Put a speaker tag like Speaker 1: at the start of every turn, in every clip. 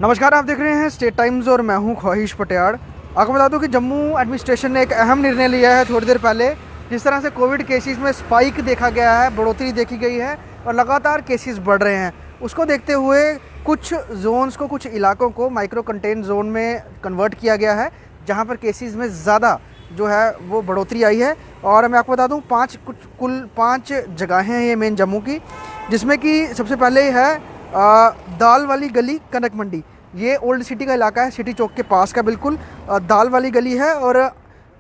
Speaker 1: नमस्कार, आप देख रहे हैं स्टेट टाइम्स और मैं हूं ख्वाहिश पटियाड़। आपको बता दूं कि जम्मू एडमिनिस्ट्रेशन ने एक अहम निर्णय लिया है थोड़ी देर पहले। जिस तरह से कोविड केसेस में स्पाइक देखा गया है, बढ़ोतरी देखी गई है और लगातार केसेस बढ़ रहे हैं, उसको देखते हुए कुछ जोन्स को, कुछ इलाकों को माइक्रो कंटेन जोन में कन्वर्ट किया गया है, जहाँ पर केसेस में ज़्यादा जो है वो बढ़ोतरी आई है। और मैं आपको बता दूँ कुल 5 जगहें हैं ये मेन जम्मू की, जिसमें कि सबसे पहले है दाल वाली गली, कनक मंडी। ये ओल्ड सिटी का इलाका है, सिटी चौक के पास का बिल्कुल दाल वाली गली है और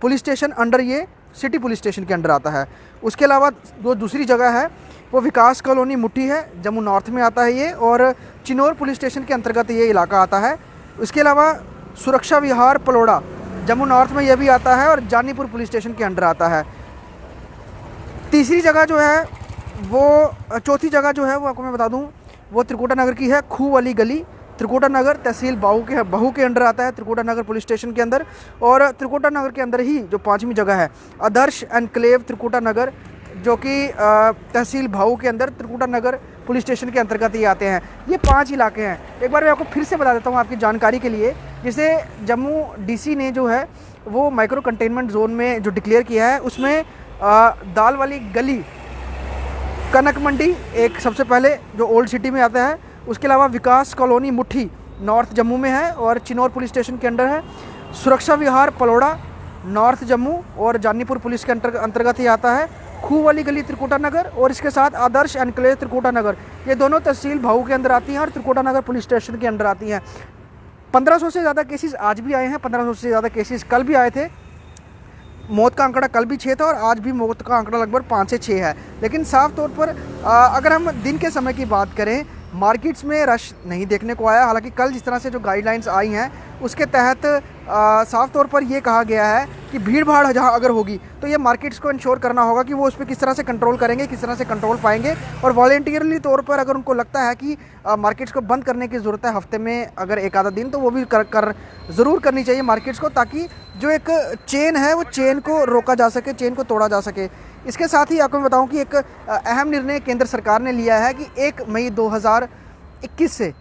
Speaker 1: पुलिस स्टेशन अंडर, ये सिटी पुलिस स्टेशन के अंडर आता है। उसके अलावा जो दूसरी जगह है वो विकास कॉलोनी मुट्ठी है, जम्मू नॉर्थ में आता है ये, और चिनौर पुलिस स्टेशन के अंतर्गत ये इलाका आता है। उसके अलावा सुरक्षा विहार पलोड़ा, जम्मू नॉर्थ में ये भी आता है और जानीपुर पुलिस स्टेशन के अंडर आता है। तीसरी जगह जो है वो, चौथी जगह जो है वो आपको मैं बता दूं, वो त्रिकुटा नगर की है, खूह वाली गली। त्रिकुटा नगर तहसील बहू के अंडर आता है, त्रिकुटा नगर पुलिस स्टेशन के अंदर। और त्रिकुटा नगर के अंदर ही जो 5वीं जगह है, आदर्श एनक्लेव त्रिकुटा नगर, जो कि तहसील भाऊ के अंदर त्रिकुटा नगर पुलिस स्टेशन के अंतर्गत ही आते हैं। ये 5 इलाके हैं। एक बार मैं आपको फिर से बता देता हूँ आपकी जानकारी के लिए। जिसे जम्मू डीसी ने जो है वो माइक्रो कंटेनमेंट जोन में जो डिक्लेयर किया है, उसमें दाल वाली गली, कनक मंडी एक सबसे पहले जो ओल्ड सिटी में आता है। उसके अलावा विकास कॉलोनी मुट्ठी नॉर्थ जम्मू में है और चिनौर पुलिस स्टेशन के अंडर है। सुरक्षा विहार पलोड़ा नॉर्थ जम्मू और जानीपुर पुलिस के अंतर्गत ही आता है। खूह वाली गली त्रिकुटा नगर और इसके साथ आदर्श एनक्लेव त्रिकुटा नगर, ये दोनों तहसील भाऊ के अंदर आती हैं और त्रिकुटा नगर पुलिस स्टेशन के अंडर आती हैं। 1500 से ज़्यादा केसेस आज भी आए हैं, 1500 से ज़्यादा केसेस कल भी आए थे। मौत का आंकड़ा कल भी 6 था और आज भी मौत का आंकड़ा लगभग 5 से 6 है। लेकिन साफ तौर पर अगर हम दिन के समय की बात करें, मार्केट्स में रश नहीं देखने को आया। हालांकि कल जिस तरह से जो गाइडलाइंस आई हैं उसके तहत साफ तौर पर ये कहा गया है कि भीड़ भाड़ जहाँ अगर होगी तो ये मार्केट्स को इंश्योर करना होगा कि वो उस पर किस तरह से कंट्रोल करेंगे, किस तरह से कंट्रोल पाएंगे। और वॉलेंटियरली तौर पर अगर उनको लगता है कि मार्केट्स को बंद करने की ज़रूरत है हफ्ते में अगर एक आधा दिन, तो वो भी कर ज़रूर करनी चाहिए मार्केट्स को, ताकि जो एक चेन है वो चेन को रोका जा सके, चेन को तोड़ा जा सके। इसके साथ ही आपको मैं बताऊं कि एक अहम निर्णय केंद्र सरकार ने लिया है कि 1 मई 2021 से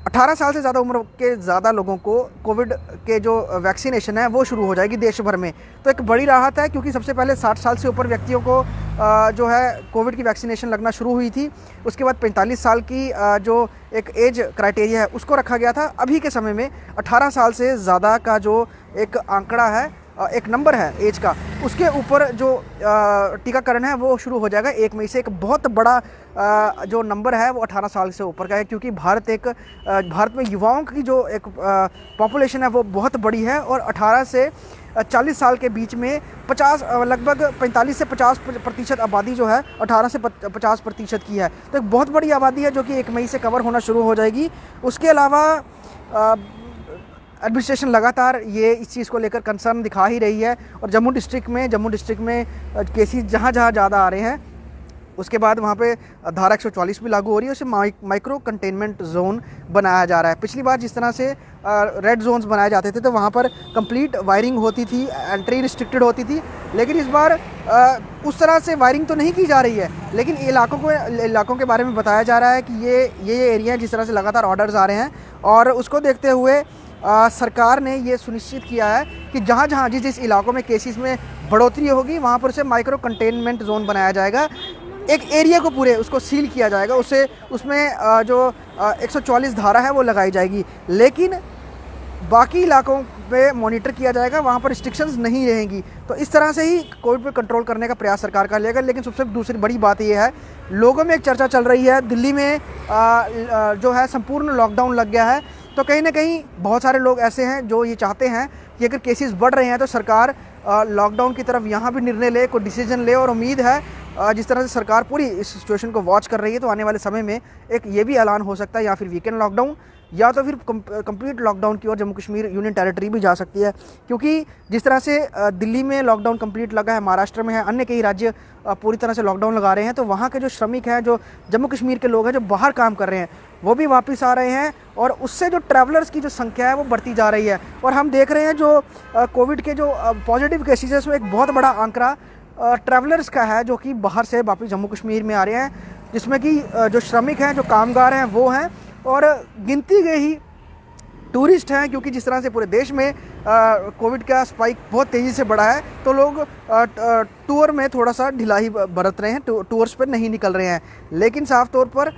Speaker 1: 18 साल से ज़्यादा उम्र के ज़्यादा लोगों को कोविड के जो वैक्सीनेशन है वो शुरू हो जाएगी देश भर में। तो एक बड़ी राहत है, क्योंकि सबसे पहले 60 साल से ऊपर व्यक्तियों को जो है कोविड की वैक्सीनेशन लगना शुरू हुई थी। उसके बाद 45 साल की जो एक एज क्राइटेरिया है उसको रखा गया था। अभी के समय में 18 साल से ज़्यादा का जो एक आंकड़ा है, एक नंबर है एज का, उसके ऊपर जो टीकाकरण है वो शुरू हो जाएगा 1 मई से। एक बहुत बड़ा जो नंबर है वो 18 साल से ऊपर का है, क्योंकि भारत में युवाओं की जो एक पॉपुलेशन है वो बहुत बड़ी है और 18 से 40 साल के बीच में लगभग 45 से 50% आबादी जो है 18 से 50% की है। तो एक बहुत बड़ी आबादी है जो कि 1 मई से कवर होना शुरू हो जाएगी। उसके अलावा एडमिनिस्ट्रेशन लगातार ये इस चीज़ को लेकर कंसर्न दिखा ही रही है। और जम्मू डिस्ट्रिक्ट में केसेस जहाँ ज़्यादा आ रहे हैं, उसके बाद वहाँ पे धारा 144 भी लागू हो रही है। उसे माइक्रो कंटेनमेंट जोन बनाया जा रहा है। पिछली बार जिस तरह से रेड जोन्स बनाए जाते थे तो वहाँ पर कंप्लीट वायरिंग होती थी, एंट्री रिस्ट्रिक्टेड होती थी। लेकिन इस बार उस तरह से वायरिंग तो नहीं की जा रही है, लेकिन इलाकों के बारे में बताया जा रहा है कि ये एरिया जिस तरह से लगातार ऑर्डर्स आ रहे हैं, और उसको देखते हुए सरकार ने ये सुनिश्चित किया है कि जहाँ जिस इलाकों में केसेस में बढ़ोतरी होगी वहाँ पर उसे माइक्रो कंटेनमेंट जोन बनाया जाएगा। एक एरिया को पूरे उसको सील किया जाएगा, उसमें जो 144 धारा है वो लगाई जाएगी। लेकिन बाकी इलाकों पे मॉनिटर किया जाएगा, वहाँ पर रिस्ट्रिक्शंस नहीं रहेंगी। तो इस तरह से ही कोविड पे कंट्रोल करने का प्रयास सरकार का लेगा। लेकिन सबसे दूसरी बड़ी बात ये है, लोगों में एक चर्चा चल रही है, दिल्ली में जो है संपूर्ण लॉकडाउन लग गया है। तो कहीं ना कहीं बहुत सारे लोग ऐसे हैं जो ये चाहते हैं कि अगर केसेस बढ़ रहे हैं तो सरकार लॉकडाउन की तरफ यहाँ भी निर्णय ले, कोई डिसीजन ले। और उम्मीद है जिस तरह से सरकार पूरी इस सिचुएशन को वॉच कर रही है, तो आने वाले समय में एक ये भी ऐलान हो सकता है, या फिर वीकेंड लॉकडाउन या तो फिर कंप्लीट लॉकडाउन की ओर जम्मू कश्मीर यूनियन टेरिटरी भी जा सकती है। क्योंकि जिस तरह से दिल्ली में लॉकडाउन कंप्लीट लगा है, महाराष्ट्र में है, अन्य कई राज्य पूरी तरह से लॉकडाउन लगा रहे हैं, तो वहाँ के जो श्रमिक हैं, जो जम्मू कश्मीर के लोग हैं जो बाहर काम कर रहे हैं, वो भी वापस आ रहे हैं। और उससे जो ट्रैवलर्स की जो संख्या है वो बढ़ती जा रही है। और हम देख रहे हैं जो कोविड के जो पॉजिटिव केसेस है उसमें एक बहुत बड़ा आंकड़ा ट्रैवलर्स का है जो कि बाहर से वापस जम्मू कश्मीर में आ रहे हैं, जिसमें कि जो श्रमिक हैं, जो कामगार हैं वो हैं। और गिनती गई ही टूरिस्ट हैं, क्योंकि जिस तरह से पूरे देश में कोविड का स्पाइक बहुत तेज़ी से बढ़ा है, तो लोग टूर में थोड़ा सा ढिलाई बरत रहे हैं, टूर्स पर नहीं निकल रहे हैं। लेकिन साफ तौर पर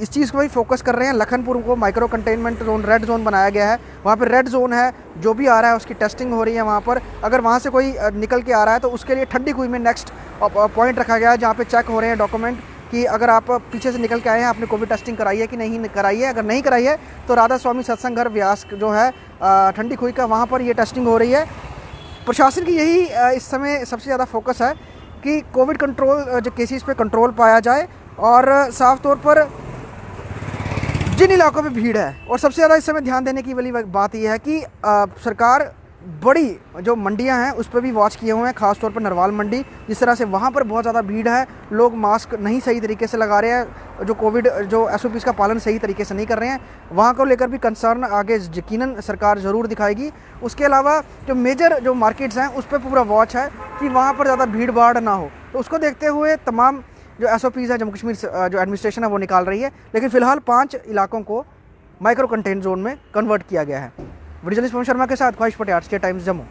Speaker 1: इस चीज़ को भी फोकस कर रहे हैं। लखनपुर को micro containment zone, red zone बनाया गया है। वहाँ पे रेड जोन है, जो भी आ रहा है उसकी टेस्टिंग हो रही है वहाँ पर। अगर वहाँ से कोई निकल के आ रहा है तो उसके लिए ठंडी कुई में नेक्स्ट पॉइंट रखा गया है, जहाँ पे चेक हो रहे हैं डॉक्यूमेंट कि अगर आप पीछे से निकल के आए हैं, आपने कोविड टेस्टिंग कराई है कि नहीं कराई है। अगर नहीं कराई है तो राधा स्वामी सत्संग घर व्यास जो है ठंडी खुई का, वहाँ पर ये टेस्टिंग हो रही है। प्रशासन की यही इस समय सबसे ज़्यादा फोकस है कि कोविड कंट्रोल, जो केसेस पे कंट्रोल पाया जाए। और साफ तौर पर जिन इलाकों में भीड़ है, और सबसे ज़्यादा इस समय ध्यान देने की वाली बात यह है कि सरकार बड़ी जो मंडियां हैं उस पर भी वॉच किए हुए हैं, खासतौर पर नरवाल मंडी। जिस तरह से वहाँ पर बहुत ज़्यादा भीड़ है, लोग मास्क नहीं सही तरीके से लगा रहे हैं, जो कोविड जो SOPs का पालन सही तरीके से नहीं कर रहे हैं, वहाँ को लेकर भी कंसर्न आगे यकीनन सरकार ज़रूर दिखाएगी। उसके अलावा जो मेजर जो मार्केट्स हैं उस पर पूरा वॉच है कि वहाँ पर ज़्यादा भीड़ भाड़ ना हो। तो उसको देखते हुए तमाम जो SOPs है जम्मू कश्मीर जो एडमिनिस्ट्रेशन है वो निकाल रही है। लेकिन फ़िलहाल 5 इलाकों को माइक्रो कंटेन जोन में कन्वर्ट किया गया है। वीडियो जर्नलिस्ट पवन शर्मा के साथ ख्वाहिश पटियाला, स्टेट टाइम्स जम्मू।